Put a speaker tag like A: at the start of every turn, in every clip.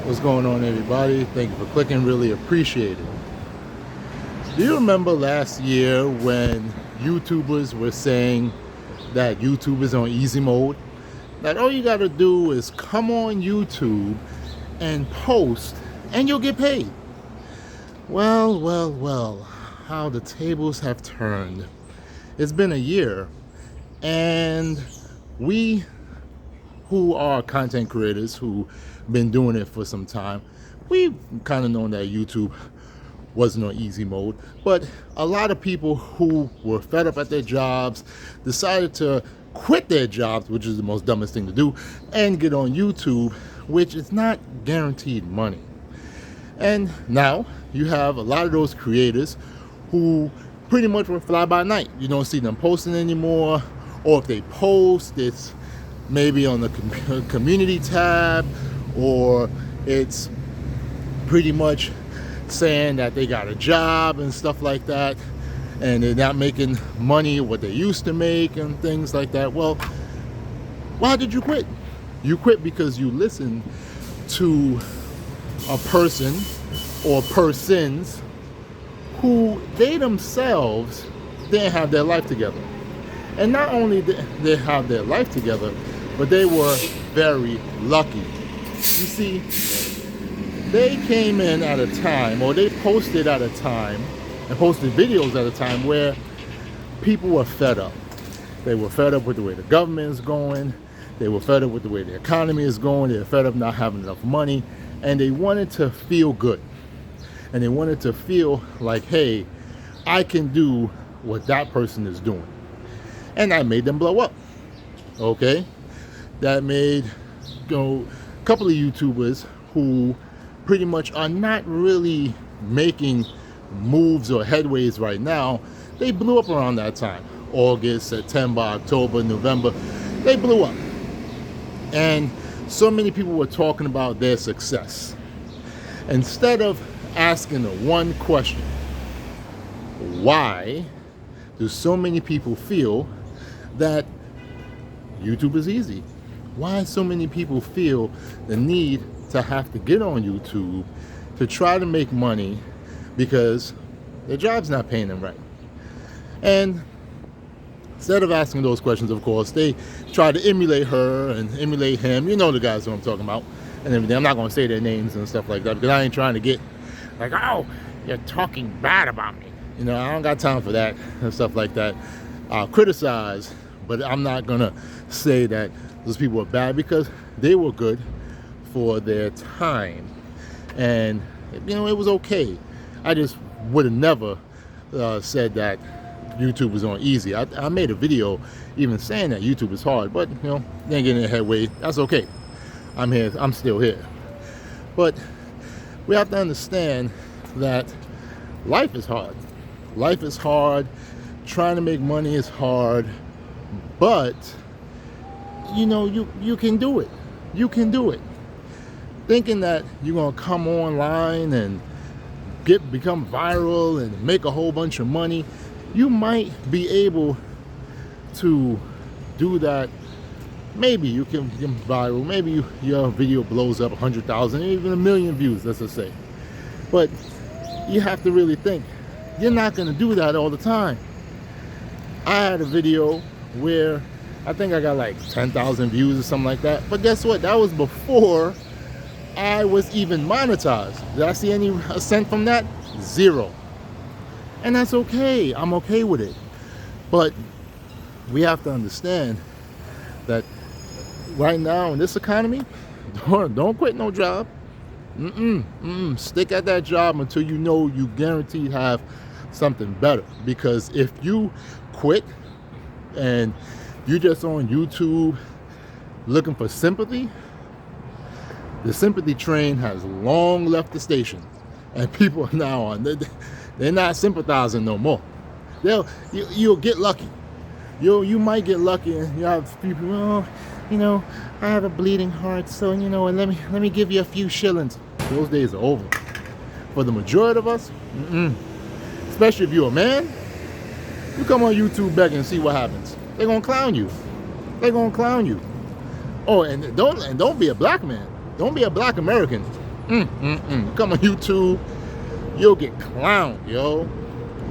A: What's going on, everybody? Thank you for clicking, really appreciate it. Do you remember last year when YouTubers were saying that YouTube is on easy mode? That all you gotta do is come on YouTube and post and you'll get paid. Well, how the tables have turned. It's been a year, and we who are content creators who been doing it for some time, we've kind of known that YouTube wasn't on easy mode. But a lot of people who were fed up at their jobs decided to quit their jobs, which is the most dumbest thing to do, and get on YouTube, which is not guaranteed money. And now you have a lot of those creators who pretty much were fly by night. You don't see them posting anymore, or if they post, it's maybe on the community tab, or it's pretty much saying that they got a job and stuff like that, and they're not making money what they used to make and things like that. Well, why did you quit? You quit because you listened to a person or persons who they themselves didn't have their life together. And not only did they have their life together, but they were very lucky. You see, they came in at a time, or they posted at a time, and posted videos at a time where people were fed up. They were fed up with the way the government is going. They were fed up with the way the economy is going. They were fed up not having enough money. And they wanted to feel good. And they wanted to feel like, hey, I can do what that person is doing. And that made them blow up. Okay? That made a couple of YouTubers who pretty much are not really making moves or headways right now. They blew up around that time. August, September, October, November. They blew up. And so many people were talking about their success. Instead of asking the one question, why do so many people feel that YouTube is easy? Why so many people feel the need to have to get on YouTube to try to make money because their job's not paying them right? And instead of asking those questions, of course, they try to emulate her and emulate him. You know the guys who I'm talking about and everything. I'm not going to say their names and stuff like that because I ain't trying to get like, oh, you're talking bad about me. You know, I don't got time for that and stuff like that. I'll criticize, but I'm not going to say that those people are bad because they were good for their time. And, you know, it was okay. I just would have never said that YouTube was on easy. I made a video even saying that YouTube is hard, but, you know, they ain't getting a headway. That's okay. I'm here. I'm still here. But we have to understand that life is hard. Life is hard. Trying to make money is hard. But, you know, you can do it. You can do it. Thinking that you're going to come online and become viral and make a whole bunch of money, you might be able to do that. Maybe you can get viral. Maybe your video blows up 100,000, even 1,000,000 views, let's just say. But you have to really think, you're not going to do that all the time. I had a video where I think I got like 10,000 views or something like that. But guess what? That was before I was even monetized. Did I see any cent from that? Zero. And that's okay. I'm okay with it. But we have to understand that right now in this economy, don't quit no job. Stick at that job until you know you guaranteed have something better. Because if you quit and you're just on YouTube looking for sympathy, the sympathy train has long left the station, and people are now on. They're not sympathizing no more. You'll get lucky. You might get lucky, and you have people. Oh, you know, I have a bleeding heart, so you know, and let me give you a few shillings. Those days are over. For the majority of us, especially if you're a man, you come on YouTube begging and see what happens. They're gonna clown you. They're gonna clown you. Oh, and don't be a black man. Don't be a black American. Come on YouTube, you'll get clowned, yo.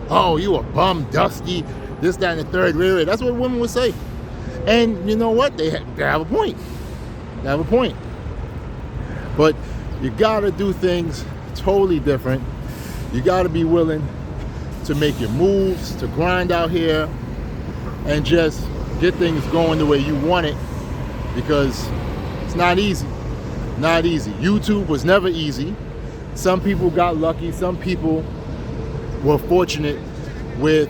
A: Oh, you a bum, dusty, this, that, and the third. Really, that's what women would say. And you know what? They have a point. They have a point. But you gotta do things totally different. You gotta be willing to make your moves, to grind out here, and just get things going the way you want it, because it's not easy. Not easy. YouTube was never easy. Some people got lucky. Some people were fortunate with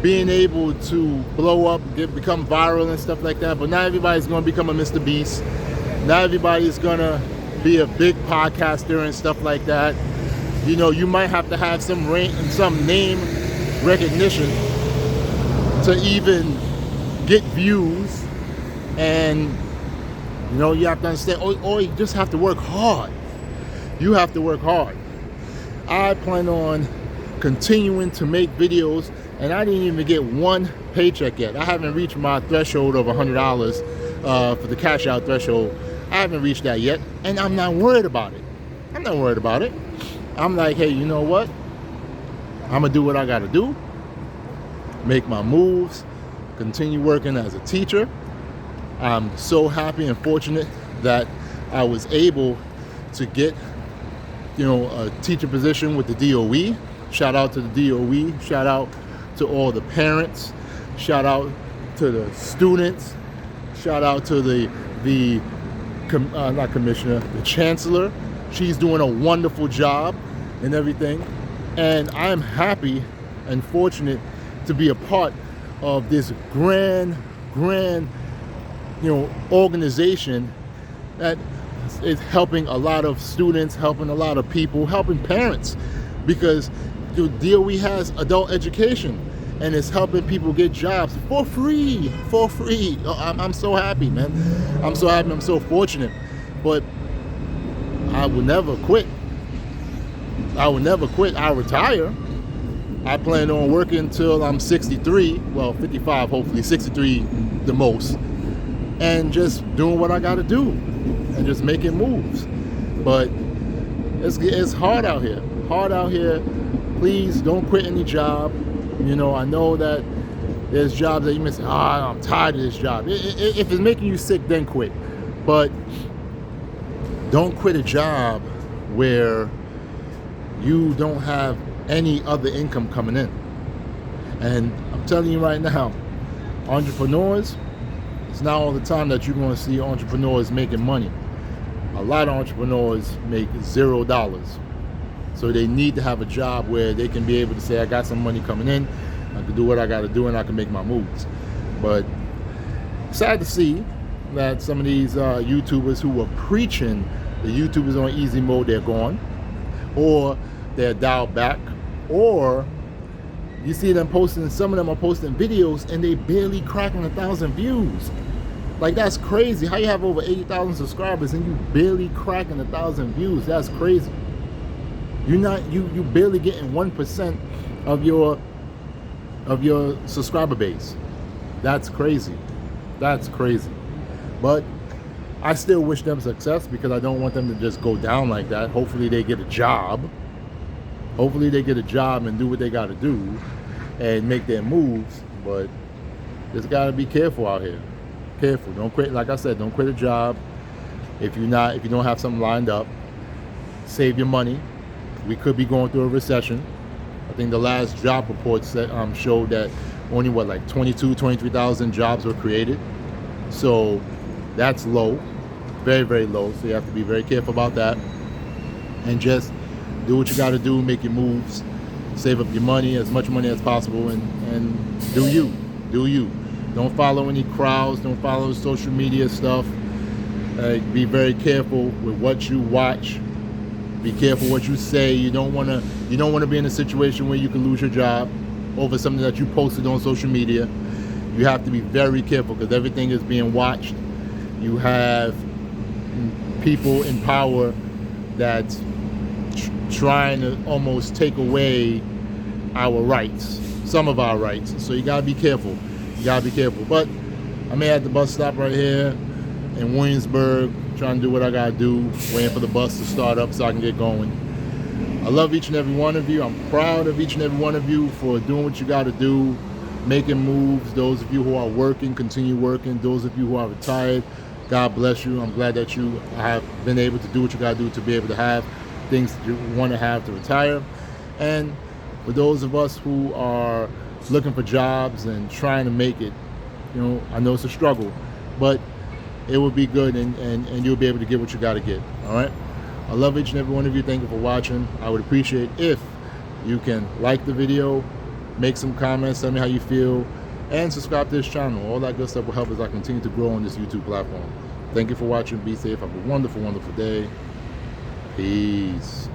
A: being able to blow up, become viral and stuff like that. But not everybody's going to become a Mr. Beast. Not everybody's going to be a big podcaster and stuff like that. You know, you might have to have some name recognition to even get views. And, you know, you have to understand, or you just have to work hard. You have to work hard. I plan on continuing to make videos, and I didn't even get one paycheck yet. I haven't reached my threshold of $100 for the cash out threshold. I haven't reached that yet, and I'm not worried about it. I'm not worried about it. I'm like, hey, you know what? I'm gonna do what I gotta do, make my moves, continue working as a teacher. I'm so happy and fortunate that I was able to get, you know, a teacher position with the DOE. Shout out to the DOE. Shout out to all the parents. Shout out to the students. Shout out to the not commissioner, the chancellor. She's doing a wonderful job and everything. And I'm happy and fortunate to be a part of this grand, you know, organization that is helping a lot of students, helping a lot of people, helping parents, because the DOE has adult education and it's helping people get jobs for free. Oh, I'm so happy, man. I'm so happy. I'm so fortunate. But I will never quit. I will never quit. I'll retire. I plan on working until I'm 63, well, 55, hopefully, 63 the most, and just doing what I got to do and just making moves. But it's hard out here. Hard out here. Please don't quit any job. You know, I know that there's jobs that you may say, I'm tired of this job. If it's making you sick, then quit. But don't quit a job where you don't have any other income coming in. And I'm telling you right now, entrepreneurs, it's not all the time that you're going to see entrepreneurs making money. A lot of entrepreneurs make $0. So they need to have a job where they can be able to say, I got some money coming in, I can do what I got to do, and I can make my moves. But sad to see that some of these YouTubers who were preaching the YouTubers on easy mode, they're gone, or they're dialed back, or you see them posting, some of them are posting videos and they barely cracking 1,000 views. Like, that's crazy. How you have over 80,000 subscribers and you barely cracking 1,000 views? That's crazy. You're not, you barely getting 1% of your subscriber base. That's crazy. That's crazy. But I still wish them success, because I don't want them to just go down like that. Hopefully they get a job. Hopefully they get a job and do what they got to do and make their moves. But just got to be careful out here. Careful. Don't quit. Like I said, don't quit a job if you don't have something lined up. Save your money. We could be going through a recession. I think the last job report showed that only 23,000 jobs were created. So that's low, very, very low. So you have to be very careful about that, and just do what you got to do, make your moves, save up your money, as much money as possible, and do you. Don't follow any crowds, don't follow social media stuff. Be very careful with what you watch. Be careful what you say. You don't want to be in a situation where you can lose your job over something that you posted on social media. You have to be very careful, because everything is being watched. You have people in power that's trying to almost take away our rights, some of our rights. So you gotta be careful. But I'm here at the bus stop right here in Williamsburg, trying to do what I gotta do, waiting for the bus to start up so I can get going. I love each and every one of you. I'm proud of each and every one of you for doing what you gotta do, making moves. Those of you who are working, continue working. Those of you who are retired, God bless you. I'm glad that you have been able to do what you gotta do to be able to have things that you want to have to retire. And for those of us who are looking for jobs and trying to make it, I know it's a struggle, but it will be good, and you'll be able to get what you got to get. All right. I love each and every one of you. Thank you for watching. I would appreciate if you can like the video, make some comments, tell me how you feel, and subscribe to this channel. All that good stuff will help as I continue to grow on this YouTube platform. Thank you for watching. Be safe. Have a wonderful, wonderful day. Peace.